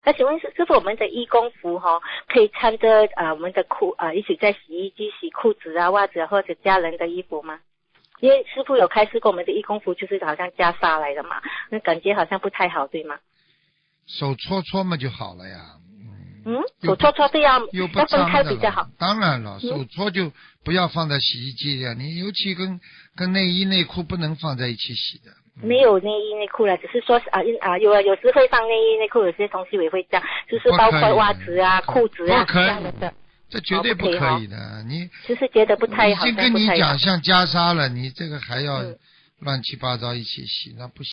那请问师傅，我们的义工服可以穿着我们的裤一起在洗衣机洗裤子啊、袜子啊或者家人的衣服吗？因为师傅有开示过我们的义工服就是好像袈裟来的嘛，那感觉好像不太好，对吗？手搓搓嘛就好了呀。手搓搓要分开比较好。当然了，手搓就不要放在洗衣机里，你尤其跟内衣内裤不能放在一起洗的。没有内衣内裤了，只是说有时会放内衣内裤，有些同学也会这样，就是包括袜子啊、裤子啊这样的。这绝对不可以的，你就是觉得不太好。已经跟你讲像袈裟了，你这个还要乱七八糟一起洗，那不行。